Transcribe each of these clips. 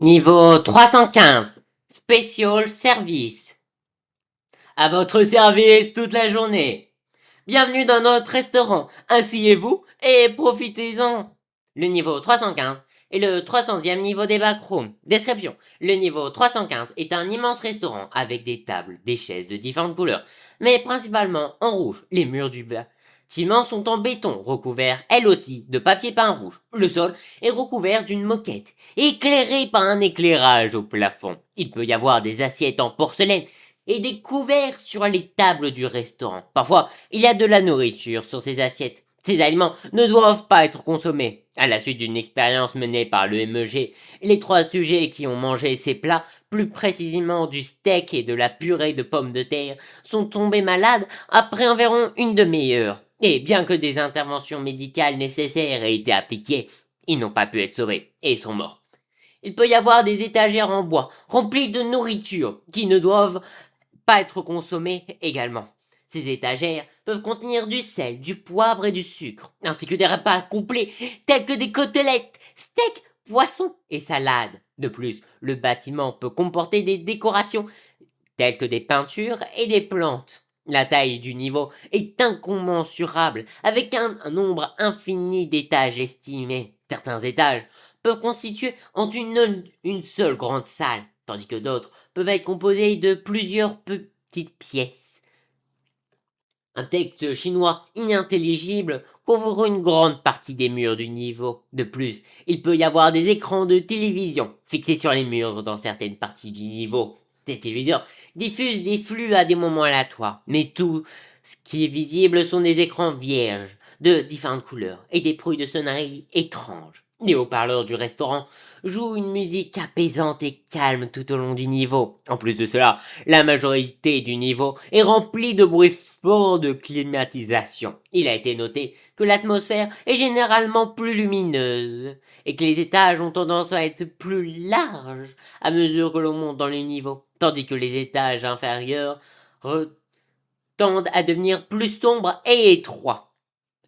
Niveau 315. Special Service. À votre service toute la journée. Bienvenue dans notre restaurant. Asseyez-vous et profitez-en. Le niveau 315 est le 300e niveau des backrooms. Description. Le niveau 315 est un immense restaurant avec des tables, des chaises de différentes couleurs, mais principalement en rouge. Les murs du bâtiment sont en béton, recouverts, elles aussi, de papier peint rouge. Le sol est recouvert d'une moquette, éclairé par un éclairage au plafond. Il peut y avoir des assiettes en porcelaine et des couverts sur les tables du restaurant. Parfois, il y a de la nourriture sur ces assiettes. Ces aliments ne doivent pas être consommés. À la suite d'une expérience menée par le MEG, les 3 sujets qui ont mangé ces plats, plus précisément du steak et de la purée de pommes de terre, sont tombés malades après environ une demi-heure. Et bien que des interventions médicales nécessaires aient été appliquées, ils n'ont pas pu être sauvés et sont morts. Il peut y avoir des étagères en bois remplies de nourriture qui ne doivent pas être consommées également. Ces étagères peuvent contenir du sel, du poivre et du sucre, ainsi que des repas complets tels que des côtelettes, steaks, poissons et salades. De plus, le bâtiment peut comporter des décorations telles que des peintures et des plantes. La taille du niveau est incommensurable, avec un nombre infini d'étages estimés. Certains étages peuvent constituer en une seule grande salle, tandis que d'autres peuvent être composés de plusieurs petites pièces. Un texte chinois inintelligible couvre une grande partie des murs du niveau. De plus, il peut y avoir des écrans de télévision fixés sur les murs dans certaines parties du niveau. Ces téléviseurs diffusent des flux à des moments aléatoires, mais tout ce qui est visible sont des écrans vierges de différentes couleurs et des bruits de sonnerie étranges. Les haut-parleurs du restaurant jouent une musique apaisante et calme tout au long du niveau. En plus de cela, la majorité du niveau est remplie de bruits forts de climatisation. Il a été noté que l'atmosphère est généralement plus lumineuse et que les étages ont tendance à être plus larges à mesure que l'on monte dans le niveau, tandis que les étages inférieurs tendent à devenir plus sombres et étroits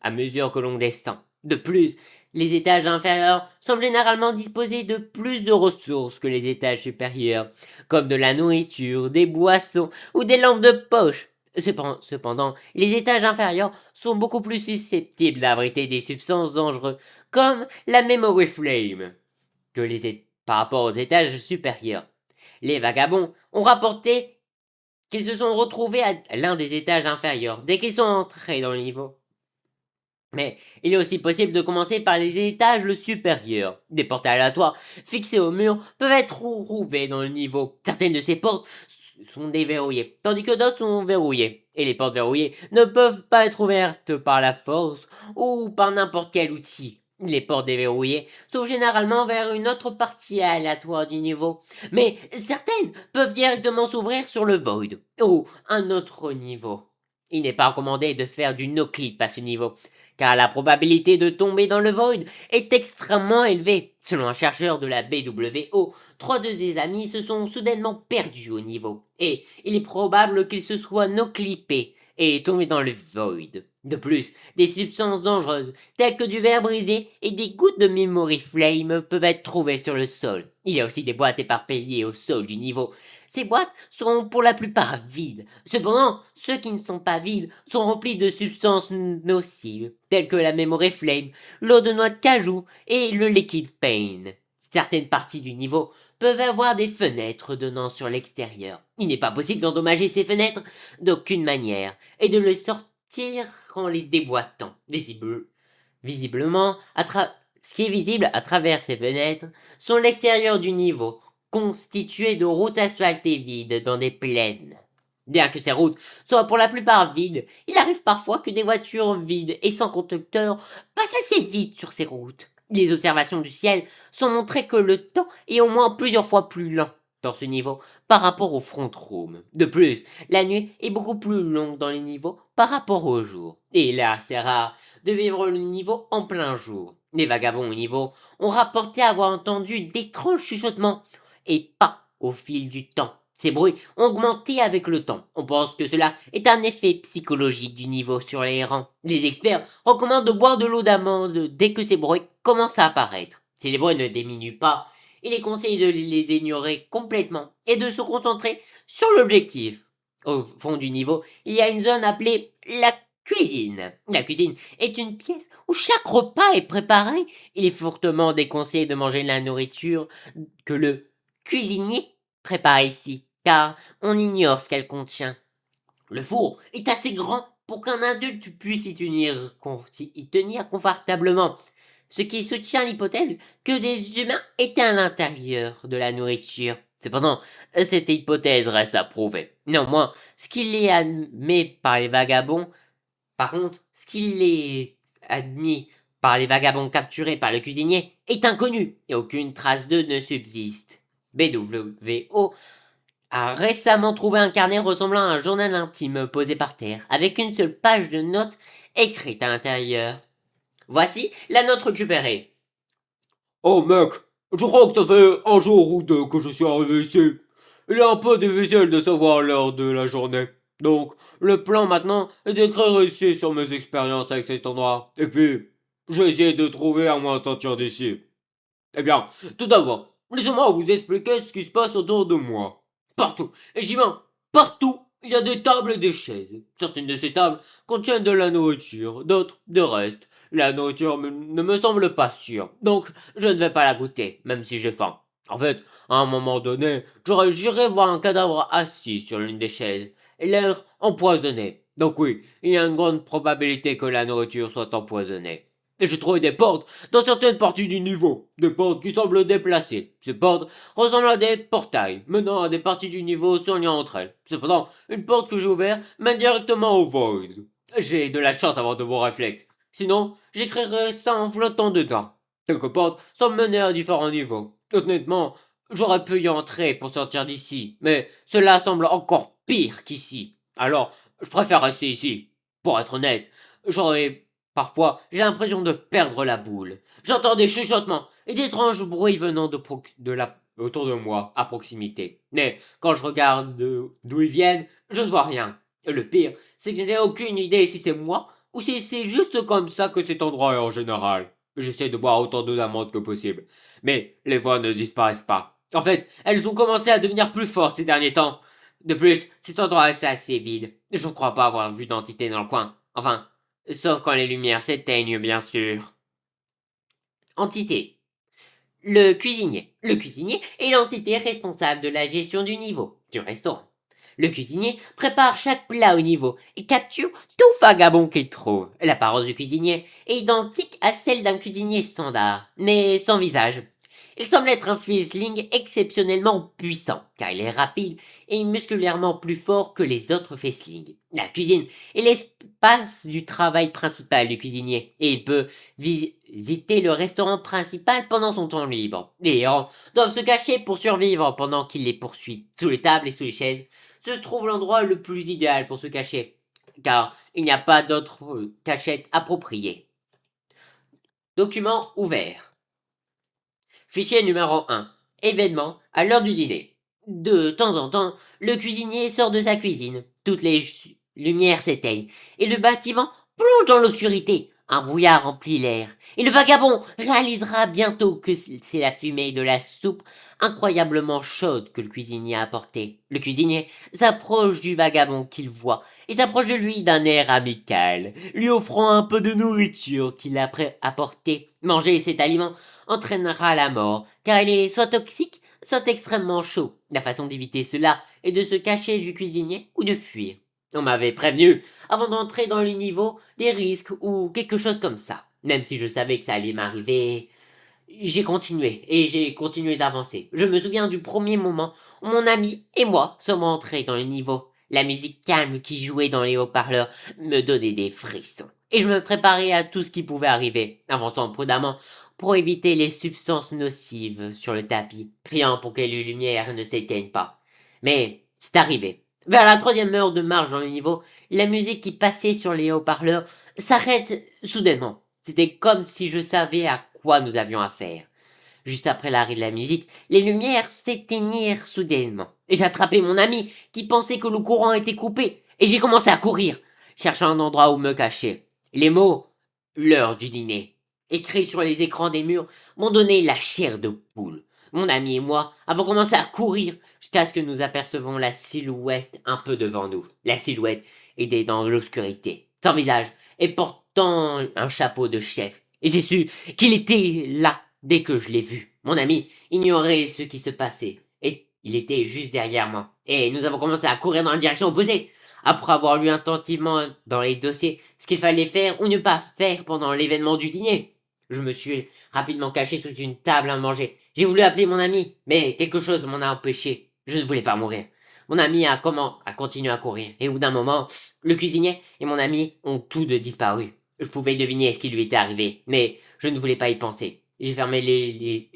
à mesure que l'on descend. De plus, les étages inférieurs semblent généralement disposer de plus de ressources que les étages supérieurs, comme de la nourriture, des boissons ou des lampes de poche. Cependant, les étages inférieurs sont beaucoup plus susceptibles d'abriter des substances dangereuses, comme la memory flame, par rapport aux étages supérieurs. Les vagabonds ont rapporté qu'ils se sont retrouvés à l'un des étages inférieurs dès qu'ils sont entrés dans le niveau. Mais il est aussi possible de commencer par les étages supérieurs. Des portes aléatoires fixées au mur peuvent être rouvées dans le niveau. Certaines de ces portes sont déverrouillées, tandis que d'autres sont verrouillées. Et les portes verrouillées ne peuvent pas être ouvertes par la force ou par n'importe quel outil. Les portes déverrouillées s'ouvrent généralement vers une autre partie aléatoire du niveau. Mais certaines peuvent directement s'ouvrir sur le void ou un autre niveau. Il n'est pas recommandé de faire du no-clip à ce niveau, car la probabilité de tomber dans le void est extrêmement élevée. Selon un chercheur de la BWO, 3 de ses amis se sont soudainement perdus au niveau, et il est probable qu'ils se soient no-clippés et tombés dans le void. De plus, des substances dangereuses, telles que du verre brisé et des gouttes de memory flame peuvent être trouvées sur le sol. Il y a aussi des boîtes éparpillées au sol du niveau. Ces boîtes sont pour la plupart vides. Cependant, ceux qui ne sont pas vides sont remplis de substances nocives, telles que la memory flame, l'eau de noix de cajou et le liquid pain. Certaines parties du niveau peuvent avoir des fenêtres donnant sur l'extérieur. Il n'est pas possible d'endommager ces fenêtres d'aucune manière et de les sortir en les déboîtant. Visiblement, ce qui est visible à travers ces fenêtres sont l'extérieur du niveau, constitué de routes asphaltées vides dans des plaines. Bien que ces routes soient pour la plupart vides, il arrive parfois que des voitures vides et sans conducteur passent assez vite sur ces routes. Les observations du ciel sont montrées que le temps est au moins plusieurs fois plus lent dans ce niveau par rapport au front room. De plus, la nuit est beaucoup plus longue dans les niveaux par rapport au jour. Et il est assez rare de vivre le niveau en plein jour. Les vagabonds au niveau ont rapporté avoir entendu d'étranges chuchotements et pas au fil du temps. Ces bruits ont augmenté avec le temps. On pense que cela est un effet psychologique du niveau sur les rangs. Les experts recommandent de boire de l'eau d'amande dès que ces bruits commencent à apparaître. Si les bruits ne diminuent pas, Il est conseillé de les ignorer complètement et de se concentrer sur l'objectif. Au fond du niveau, il y a une zone appelée la cuisine. La cuisine est une pièce où chaque repas est préparé. Il est fortement déconseillé de manger la nourriture que le cuisinier prépare ici, car on ignore ce qu'elle contient. Le four est assez grand pour qu'un adulte puisse y tenir confortablement, ce qui soutient l'hypothèse que des humains étaient à l'intérieur de la nourriture. Cependant, cette hypothèse reste à prouver. Néanmoins, ce qui est admis par les vagabonds, par contre, ce qui est admis par les vagabonds capturés par le cuisinier est inconnu et aucune trace d'eux ne subsiste. BWO a récemment trouvé un carnet ressemblant à un journal intime posé par terre, avec une seule page de notes écrite à l'intérieur. Voici la note récupérée. Oh mec, je crois que ça fait un jour ou deux que je suis arrivé ici. Il est un peu difficile de savoir l'heure de la journée. Donc, le plan maintenant est d'écrire ici sur mes expériences avec cet endroit. Et puis, j'ai essayé de trouver un moyen de sortir d'ici. Eh bien, tout d'abord, laissez-moi vous expliquer ce qui se passe autour de moi. Partout, et j'y vais, partout, il y a des tables et des chaises. Certaines de ces tables contiennent de la nourriture, d'autres des restes. La nourriture ne me semble pas sûre, donc je ne vais pas la goûter, même si j'ai faim. En fait, à un moment donné, j'irai voir un cadavre assis sur l'une des chaises, et l'air empoisonné. Donc oui, il y a une grande probabilité que la nourriture soit empoisonnée. Et j'ai trouvé des portes dans certaines parties du niveau, des portes qui semblent déplacées. Ces portes ressemblent à des portails, menant à des parties du niveau sans lien entre elles. Cependant, une porte que j'ai ouverte mène directement au void. J'ai de la chance avant de mon réflexe. Sinon, j'écrirais ça en flottant dedans. Quelques portes semblent mener à différents niveaux. Honnêtement, j'aurais pu y entrer pour sortir d'ici, mais cela semble encore pire qu'ici. Alors, je préfère rester ici. Pour être honnête, parfois, j'ai l'impression de perdre la boule. J'entends des chuchotements et d'étranges bruits venant autour de moi, à proximité. Mais quand je regarde d'où ils viennent, je ne vois rien. Et le pire, c'est que je n'ai aucune idée si c'est moi ou si c'est juste comme ça que cet endroit est en général. J'essaie de boire autant d'eau d'amande que possible. Mais les voix ne disparaissent pas. En fait, elles ont commencé à devenir plus fortes ces derniers temps. De plus, cet endroit est assez vide. Je ne crois pas avoir vu d'entité dans le coin. Enfin, sauf quand les lumières s'éteignent, bien sûr. Entité. Le cuisinier. Le cuisinier est l'entité responsable de la gestion du niveau, du restaurant. Le cuisinier prépare chaque plat au niveau et capture tout vagabond qu'il trouve. L'apparence du cuisinier est identique à celle d'un cuisinier standard, mais sans visage. Il semble être un Fizzling exceptionnellement puissant, car il est rapide et musculairement plus fort que les autres Fizzlings. La cuisine est l'espace du travail principal du cuisinier, et il peut visiter le restaurant principal pendant son temps libre. Les héros doivent se cacher pour survivre pendant qu'il les poursuit. Sous les tables et sous les chaises se trouve l'endroit le plus idéal pour se cacher, car il n'y a pas d'autre cachette appropriée. Document ouvert. Fichier numéro 1. Événement à l'heure du dîner. De temps en temps, le cuisinier sort de sa cuisine. Toutes les lumières s'éteignent et le bâtiment plonge dans l'obscurité. Un brouillard remplit l'air. Et le vagabond réalisera bientôt que c'est la fumée de la soupe incroyablement chaude que le cuisinier a apportée. Le cuisinier s'approche du vagabond qu'il voit et s'approche de lui d'un air amical, lui offrant un peu de nourriture qu'il a apporté. Manger cet aliment entraînera la mort, car il est soit toxique, soit extrêmement chaud. La façon d'éviter cela est de se cacher du cuisinier ou de fuir. On m'avait prévenu, avant d'entrer dans les niveaux, des risques ou quelque chose comme ça. Même si je savais que ça allait m'arriver, j'ai continué d'avancer. Je me souviens du premier moment où mon ami et moi sommes entrés dans les niveaux. La musique calme qui jouait dans les haut-parleurs me donnait des frissons. Et je me préparais à tout ce qui pouvait arriver, avançant prudemment pour éviter les substances nocives sur le tapis, priant pour que les lumières ne s'éteignent pas. Mais c'est arrivé. Vers la troisième heure de marche dans le niveau, la musique qui passait sur les haut-parleurs s'arrête soudainement. C'était comme si je savais à quoi nous avions affaire. Juste après l'arrêt de la musique, les lumières s'éteignirent soudainement. Et j'attrapai mon ami qui pensait que le courant était coupé. Et j'ai commencé à courir, cherchant un endroit où me cacher. Les mots « l'heure du dîner » écrits sur les écrans des murs m'ont donné la chair de poule. Mon ami et moi avons commencé à courir jusqu'à ce que nous apercevons la silhouette un peu devant nous. La silhouette était dans l'obscurité, sans visage et portant un chapeau de chef. Et j'ai su qu'il était là dès que je l'ai vu. Mon ami ignorait ce qui se passait et il était juste derrière moi. Et nous avons commencé à courir dans la direction opposée. Après avoir lu attentivement dans les dossiers ce qu'il fallait faire ou ne pas faire pendant l'événement du dîner, je me suis rapidement caché sous une table à manger. J'ai voulu appeler mon ami, mais quelque chose m'en a empêché. Je ne voulais pas mourir. Mon ami a continué à courir, et au bout d'un moment, le cuisinier et mon ami ont tous deux disparu. Je pouvais deviner ce qui lui était arrivé, mais je ne voulais pas y penser. J'ai fermé les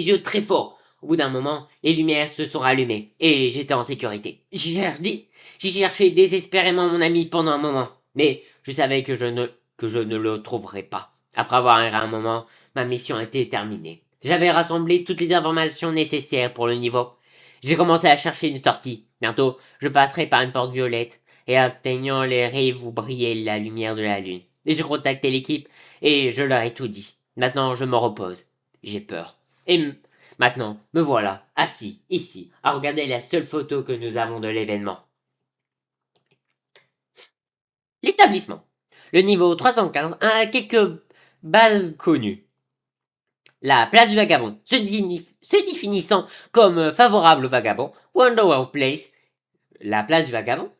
yeux très fort. Au bout d'un moment, les lumières se sont rallumées, et j'étais en sécurité. J'ai cherché désespérément mon ami pendant un moment, mais je savais que je ne le trouverais pas. Après avoir erré un moment, ma mission était terminée. J'avais rassemblé toutes les informations nécessaires pour le niveau. J'ai commencé à chercher une sortie. Bientôt, je passerai par une porte violette, et atteignant les rives où brillait la lumière de la lune. Et j'ai contacté l'équipe, et je leur ai tout dit. Maintenant, je me repose. J'ai peur. Maintenant, me voilà, assis, ici, à regarder la seule photo que nous avons de l'événement. L'établissement. Le niveau 315 a quelques bases connues. La place du vagabond, se définissant comme favorable au vagabond, Wonderworld Place, la place du vagabond,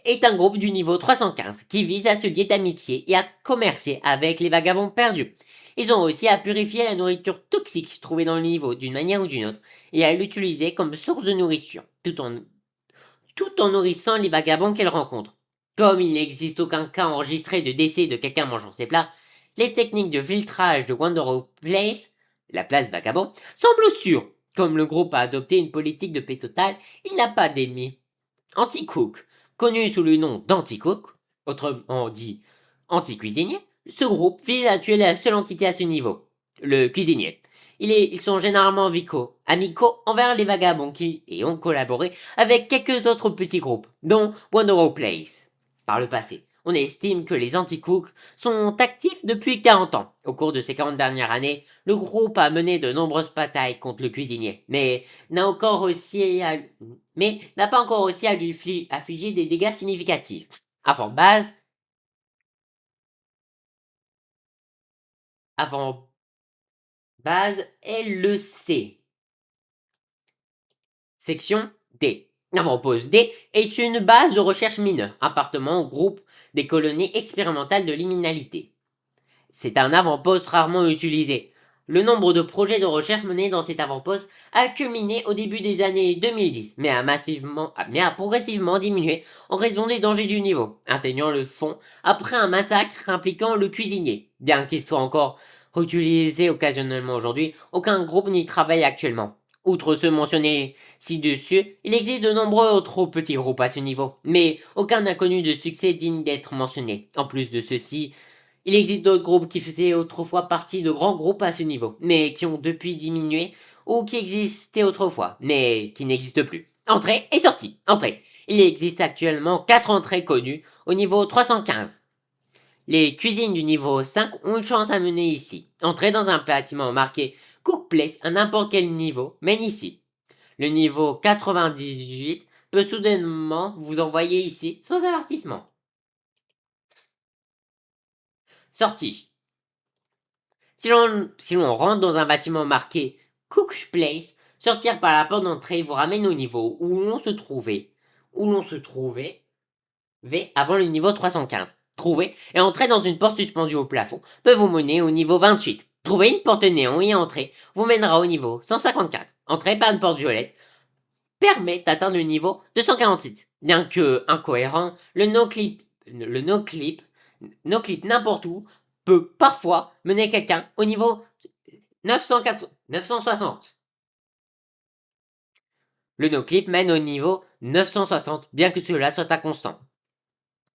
est un groupe du niveau 315 qui vise à se lier d'amitié et à commercer avec les vagabonds perdus. Ils ont aussi à purifier la nourriture toxique trouvée dans le niveau d'une manière ou d'une autre et à l'utiliser comme source de nourriture, tout en nourrissant les vagabonds qu'elles rencontrent. Comme il n'existe aucun cas enregistré de décès de quelqu'un mangeant ces plats, les techniques de filtrage de Wonderworld Place, la place vagabond, semblent sûres. Comme le groupe a adopté une politique de paix totale, il n'a pas d'ennemis. Anti-Cook, connu sous le nom d'Anti-Cook, autrement dit anti-cuisinier, ce groupe vise à tuer la seule entité à ce niveau, le cuisinier. Ils sont généralement amicaux envers les vagabonds qui ont collaboré avec quelques autres petits groupes, dont Wonderworld Place. Par le passé, on estime que les anti-cooks sont actifs depuis 40 ans. Au cours de ces 40 dernières années, le groupe a mené de nombreuses batailles contre le cuisinier, mais n'a pas encore réussi à lui affliger des dégâts significatifs. Avant base, LEC. Section D. Avant-poste D est une base de recherche mineure, appartenant au groupe des colonies expérimentales de liminalité. C'est un avant-poste rarement utilisé. Le nombre de projets de recherche menés dans cet avant-poste a culminé au début des années 2010, mais a progressivement diminué en raison des dangers du niveau, atteignant le fond après un massacre impliquant le cuisinier. Bien qu'il soit encore utilisé occasionnellement aujourd'hui, aucun groupe n'y travaille actuellement. Outre ceux mentionnés ci-dessus, il existe de nombreux autres petits groupes à ce niveau, mais aucun n'a connu de succès digne d'être mentionné. En plus de ceux-ci, il existe d'autres groupes qui faisaient autrefois partie de grands groupes à ce niveau, mais qui ont depuis diminué, ou qui existaient autrefois, mais qui n'existent plus. Entrée et sortie. Entrée. Il existe actuellement 4 entrées connues au niveau 315. Les cuisines du niveau 5 ont une chance à mener ici. Entrez dans un bâtiment marqué Cook Place à n'importe quel niveau mène ici. Le niveau 98 peut soudainement vous envoyer ici sans avertissement. Sortie. Si l'on rentre dans un bâtiment marqué Cook Place, sortir par la porte d'entrée vous ramène au niveau où l'on se trouvait avant le niveau 315. Trouver et entrer dans une porte suspendue au plafond peut vous mener au niveau 28. Trouver une porte néon et entrer vous mènera au niveau 154. Entrer par une porte violette permet d'atteindre le niveau 246. Bien que incohérent, le no-clip n'importe où peut parfois mener quelqu'un au niveau 960. Le no-clip mène au niveau 960, bien que cela soit inconstant.